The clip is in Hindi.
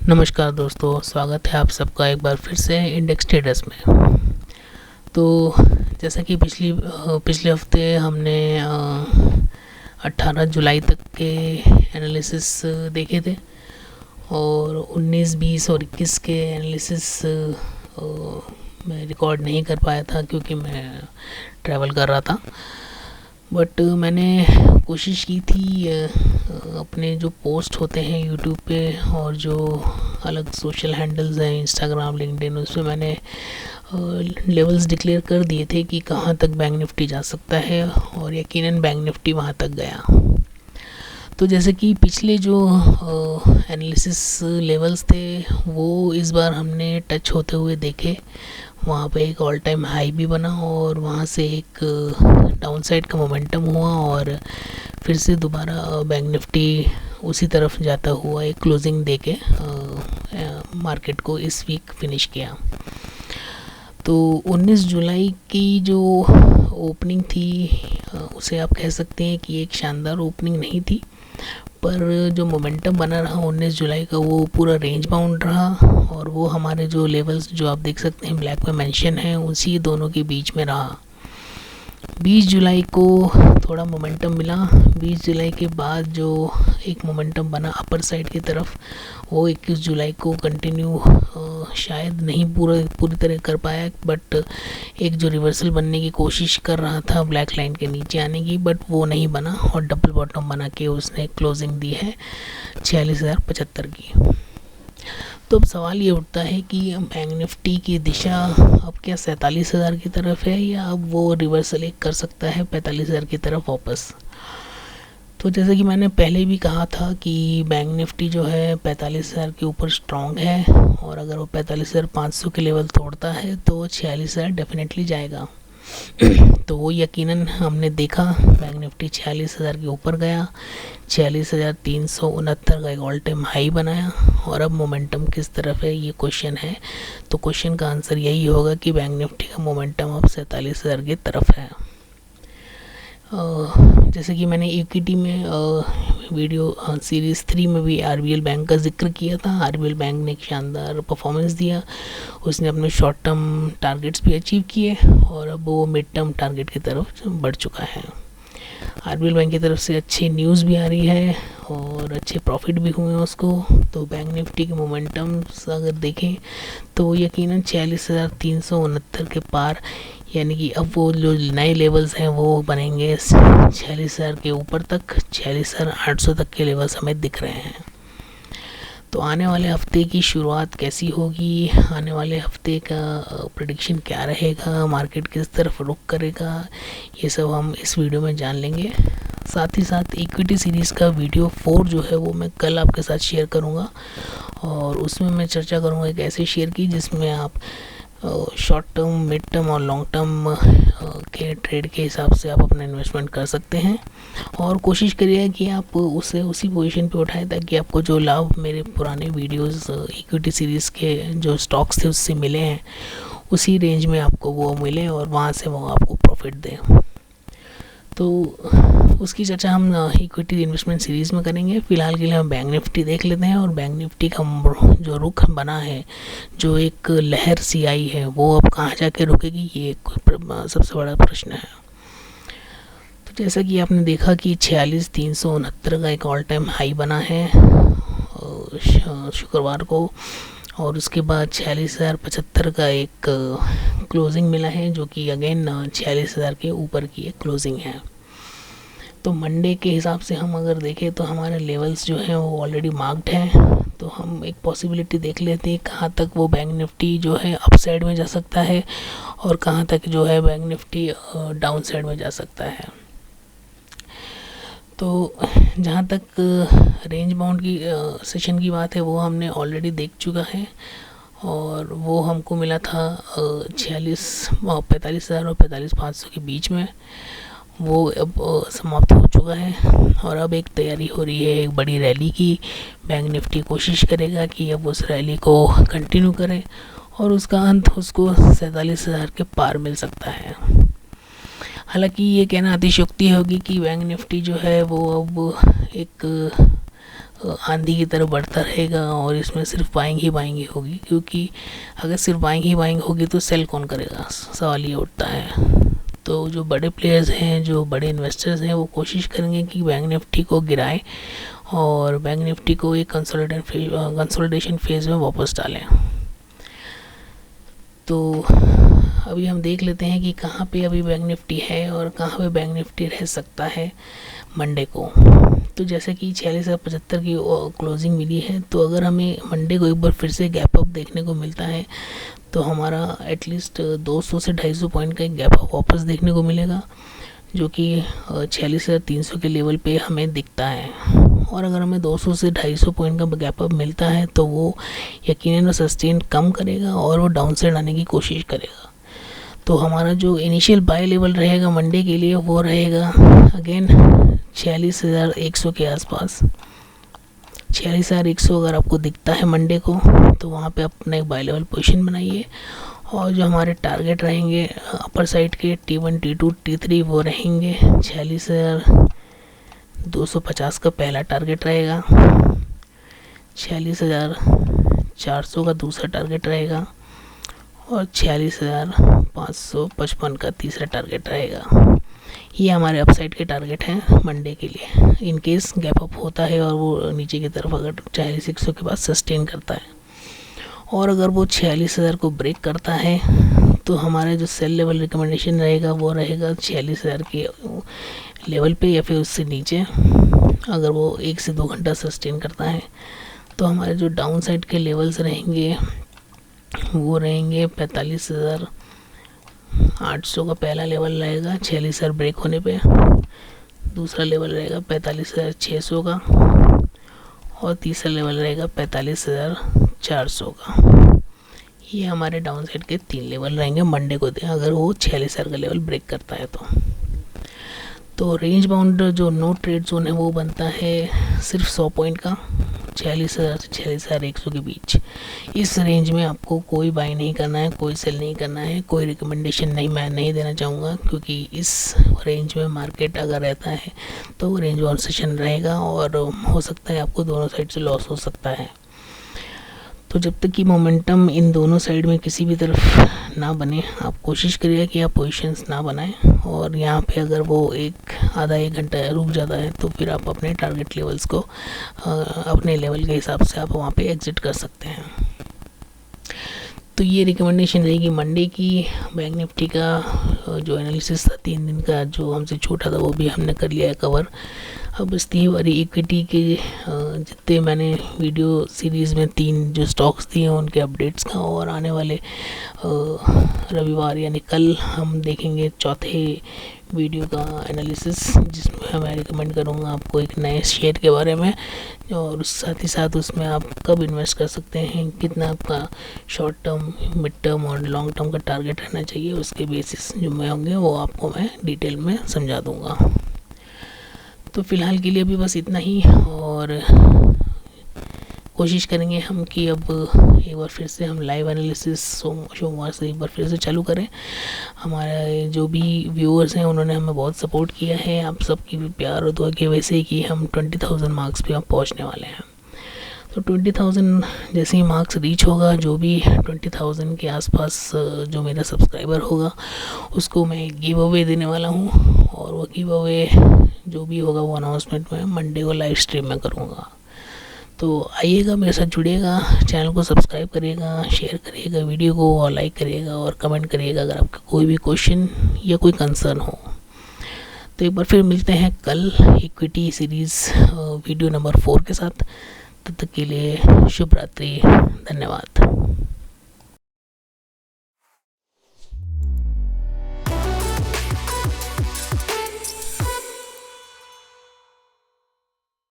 नमस्कार दोस्तों, स्वागत है आप सबका एक बार फिर से इंडेक्स ट्रेडर्स में। तो जैसा कि पिछले हफ्ते हमने 18 जुलाई तक के एनालिसिस देखे थे और 19, 20 और 21 के एनालिसिस मैं रिकॉर्ड नहीं कर पाया था क्योंकि मैं ट्रैवल कर रहा था। बट मैंने कोशिश की थी अपने जो पोस्ट होते हैं यूट्यूब पे और जो अलग सोशल हैंडल्स हैं इंस्टाग्राम, लिंक्डइन, उस पर मैंने लेवल्स डिक्लेयर कर दिए थे कि कहाँ तक बैंक निफ्टी जा सकता है और यकीनन बैंक निफ्टी वहाँ तक गया। तो जैसे कि पिछले जो एनालिसिस लेवल्स थे वो इस बार हमने टच होते हुए देखे। वहाँ पे एक ऑल टाइम हाई भी बना और वहाँ से एक डाउन साइड का मोमेंटम हुआ और फिर से दोबारा बैंक निफ्टी उसी तरफ जाता हुआ एक क्लोजिंग देके मार्केट को इस वीक फिनिश किया। तो 19 जुलाई की जो ओपनिंग थी उसे आप कह सकते हैं कि एक शानदार ओपनिंग नहीं थी, पर जो मोमेंटम बना रहा 19 जुलाई का वो पूरा रेंज बाउंड रहा और वो हमारे जो लेवल्स जो आप देख सकते हैं ब्लैक में मेंशन है उसी दोनों के बीच में रहा। 20 जुलाई को थोड़ा मोमेंटम मिला। 20 जुलाई के बाद जो एक मोमेंटम बना अपर साइड की तरफ वो 21 जुलाई को कंटिन्यू शायद नहीं पूरी तरह कर पाया, बट एक जो रिवर्सल बनने की कोशिश कर रहा था ब्लैक लाइन के नीचे आने की, बट वो नहीं बना और डबल बॉटम बना के उसने क्लोजिंग दी है 46,075 की। तो अब सवाल ये उठता है कि बैंक निफ्टी की दिशा अब क्या 47,000 की तरफ है या अब वो रिवर्सल एक कर सकता है 45,000 की तरफ वापस। तो जैसे कि मैंने पहले भी कहा था कि बैंक निफ्टी जो है 45,000 के ऊपर स्ट्रॉन्ग है और अगर वो 45,500 के लेवल तोड़ता है तो 46,000 डेफिनेटली जाएगा। तो वो यकीनन हमने देखा, बैंक निफ्टी 46,000 के ऊपर गया, 46,369 का एक ऑल टाइम हाई बनाया और अब मोमेंटम किस तरफ है ये क्वेश्चन है। तो क्वेश्चन का आंसर यही होगा कि बैंक निफ्टी का मोमेंटम अब 47,000 की तरफ है। जैसे कि मैंने इक्विटी में वीडियो सीरीज़ 3 में भी आरबीएल बैंक का जिक्र किया था। आरबीएल बैंक ने एक शानदार परफॉर्मेंस दिया, उसने अपने शॉर्ट टर्म टारगेट्स भी अचीव किए और अब वो मिड टर्म टारगेट की तरफ बढ़ चुका है। आरबीएल बैंक की तरफ से अच्छी न्यूज़ भी आ रही है और अच्छे प्रॉफिट भी हुए हैं उसको। तो बैंक निफ्टी के मोमेंटम अगर देखें तो यकीनन 46,369 के पार, यानी कि अब वो जो नए लेवल्स हैं वो बनेंगे 46,000 के ऊपर तक, 46,800 तक के लेवल्स हमें दिख रहे हैं। तो आने वाले हफ्ते की शुरुआत कैसी होगी, आने वाले हफ्ते का प्रेडिक्शन क्या रहेगा, मार्केट किस तरफ रुख करेगा, ये सब हम इस वीडियो में जान लेंगे। साथ ही साथ इक्विटी सीरीज़ का वीडियो 4 जो है वो मैं कल आपके साथ शेयर करूँगा और उसमें मैं चर्चा करूँगा एक ऐसे शेयर की जिसमें आप शॉर्ट टर्म, मिड टर्म और लॉन्ग टर्म के ट्रेड के हिसाब से आप अपना इन्वेस्टमेंट कर सकते हैं और कोशिश करिए कि आप उसे उसी पोजीशन पे उठाएं ताकि आपको जो लाभ मेरे पुराने वीडियोस इक्विटी सीरीज़ के जो स्टॉक्स थे उससे मिले हैं उसी रेंज में आपको वो मिले और वहाँ से वो आपको प्रॉफिट दें। तो उसकी चर्चा हम इक्विटी इन्वेस्टमेंट सीरीज़ में करेंगे। फ़िलहाल के लिए हम बैंक निफ्टी देख लेते हैं और बैंक निफ्टी का जो रुख बना है, जो एक लहर सी आई है, वो अब कहाँ जाके रुकेगी ये सबसे बड़ा प्रश्न है। तो जैसा कि आपने देखा कि 46,369 का एक ऑल टाइम हाई बना है शुक्रवार को और उसके बाद 46,075 का एक क्लोजिंग मिला है जो कि अगेन 46,000 के ऊपर की एक क्लोजिंग है। तो मंडे के हिसाब से हम अगर देखें तो हमारे लेवल्स जो हैं वो ऑलरेडी मार्क्ड हैं। तो हम एक पॉसिबिलिटी देख लेते हैं कहाँ तक वो बैंक निफ्टी जो है अप साइड में जा सकता है और कहाँ तक जो है बैंक निफ्टी डाउन साइड में जा सकता है। तो जहाँ तक रेंज बाउंड की सेशन की बात है वो हमने ऑलरेडी देख चुका है और वो हमको मिला था 45,000 और 45,500 के बीच में। वो अब समाप्त हो चुका है और अब एक तैयारी हो रही है एक बड़ी रैली की। बैंक निफ्टी कोशिश करेगा कि अब उस रैली को कंटिन्यू करे और उसका अंत उसको 47,000 के पार मिल सकता है। हालांकि ये कहना अतिशयोक्ति होगी कि बैंक निफ्टी जो है वो अब एक आंधी की तरफ बढ़ता रहेगा और इसमें सिर्फ बाइंग ही बाइंग होगी, क्योंकि अगर सिर्फ बाइंग ही बाइंग होगी तो सेल कौन करेगा, सवाल ये उठता है। तो जो बड़े प्लेयर्स हैं, जो बड़े इन्वेस्टर्स हैं, वो कोशिश करेंगे कि बैंक निफ्टी को गिराएं और बैंक निफ्टी को एक कंसोलिडेशन फेज में वापस डालें। तो अभी हम देख लेते हैं कि कहाँ पे अभी बैंक निफ्टी है और कहाँ पे बैंक निफ्टी रह सकता है मंडे को। तो जैसे कि 4675 की क्लोजिंग मिली है, तो अगर हमें मंडे को एक बार फिर से गैप अप देखने को मिलता है तो हमारा एटलीस्ट 200 से 250 पॉइंट का एक गैप अप वापस देखने को मिलेगा, जो कि 46,300 के लेवल पे हमें दिखता है। और अगर हमें 200 से 250 पॉइंट का गैप अप मिलता है तो वो यकीनन सस्टेन कम करेगा और वो डाउन साइड आने की कोशिश करेगा। तो हमारा जो इनिशियल बाय लेवल रहेगा मंडे के लिए वो रहेगा अगेन 46,100 के आसपास। 46,100 अगर आपको दिखता है मंडे को तो वहाँ पे अपना एक बाय लेवल पोजीशन बनाइए। और जो हमारे टारगेट रहेंगे अपर साइड के T1, T2, T3 वो रहेंगे 46,250 का पहला टारगेट रहेगा, 46,400 का दूसरा टारगेट रहेगा और 46,555 का तीसरा टारगेट रहेगा। ये हमारे अपसाइड के टारगेट हैं मंडे के लिए, इन केस गैप अप होता है और वो नीचे की तरफ अगर 46,100 के बाद सस्टेन करता है। और अगर वो 46,000 को ब्रेक करता है तो हमारा जो सेल लेवल रिकमेंडेशन रहेगा वो रहेगा 46,000 के लेवल पे या फिर उससे नीचे। अगर वो 1 से 2 घंटा सस्टेन करता है तो हमारे जो डाउन साइड के लेवल्स रहेंगे वो रहेंगे 45,800 का पहला लेवल रहेगा 46,000 ब्रेक होने पे। दूसरा लेवल रहेगा 45,600 का और तीसरा लेवल रहेगा 45,400 का। ये हमारे डाउन साइड के 3 लेवल रहेंगे मंडे को अगर वो 46,000 का लेवल ब्रेक करता है तो रेंज बाउंड जो नो ट्रेड जोन है वो बनता है सिर्फ 100 पॉइंट का, 46,000 से 46,100 के बीच। इस रेंज में आपको कोई बाय नहीं करना है, कोई सेल नहीं करना है, कोई रिकमेंडेशन नहीं मैं नहीं देना चाहूँगा, क्योंकि इस रेंज में मार्केट अगर रहता है तो रेंज बाउंड सेशन रहेगा और हो सकता है आपको दोनों साइड से लॉस हो सकता है। तो जब तक कि मोमेंटम इन दोनों साइड में किसी भी तरफ ना बने, आप कोशिश करिए कि आप पोजीशंस ना बनाएं। और यहाँ पे अगर वो आधा एक घंटा रुक जाता है तो फिर आप अपने टारगेट लेवल्स को अपने लेवल के हिसाब से आप वहाँ पे एग्जिट कर सकते हैं। तो ये रिकमेंडेशन रहेगी मंडे की। बैंक निफ्टी का जो एनालिसिस था 3 दिन का जो हमसे छूटा था वो भी हमने कर लिया है कवर। अब बस्ती वाली इक्विटी के जितने मैंने वीडियो सीरीज़ में 3 जो स्टॉक्स दिए हैं उनके अपडेट्स का, और आने वाले रविवार यानी कल हम देखेंगे चौथे वीडियो का एनालिसिस, जिसमें मैं रिकमेंड करूँगा आपको एक नए शेयर के बारे में, और साथ ही साथ उसमें आप कब इन्वेस्ट कर सकते हैं, कितना आपका शॉर्ट टर्म, मिड टर्म और लॉन्ग टर्म का टारगेट रहना चाहिए, उसके बेसिस जो मैं होंगे वो आपको मैं डिटेल में समझा दूँगा। तो फ़िलहाल के लिए अभी बस इतना ही, और कोशिश करेंगे हम कि अब एक बार फिर से हम लाइव एनालिसिस सोमवार से एक बार फिर से चालू करें। हमारे जो भी व्यूअर्स हैं उन्होंने हमें बहुत सपोर्ट किया है, आप सबकी भी प्यार और दुआ की वजह से कि हम 20,000 मार्क्स पे अब पहुंचने वाले हैं। तो 20,000 जैसे ही मार्क्स रीच होगा, जो भी 20,000 के आसपास जो मेरा सब्सक्राइबर होगा उसको मैं गिव अवे देने वाला हूँ, और वो गिव अवे जो भी होगा वो अनाउंसमेंट मैं मंडे को लाइव स्ट्रीम में करूँगा। तो आइएगा, मेरे साथ जुड़िएगा, चैनल को सब्सक्राइब करिएगा, शेयर करिएगा वीडियो को, और लाइक करिएगा और कमेंट करिएगा अगर आपका कोई भी क्वेश्चन या कोई कंसर्न हो। तो एक बार फिर मिलते हैं कल इक्विटी सीरीज़ वीडियो नंबर 4 के साथ। तब तक के लिए शुभ रात्रि, धन्यवाद।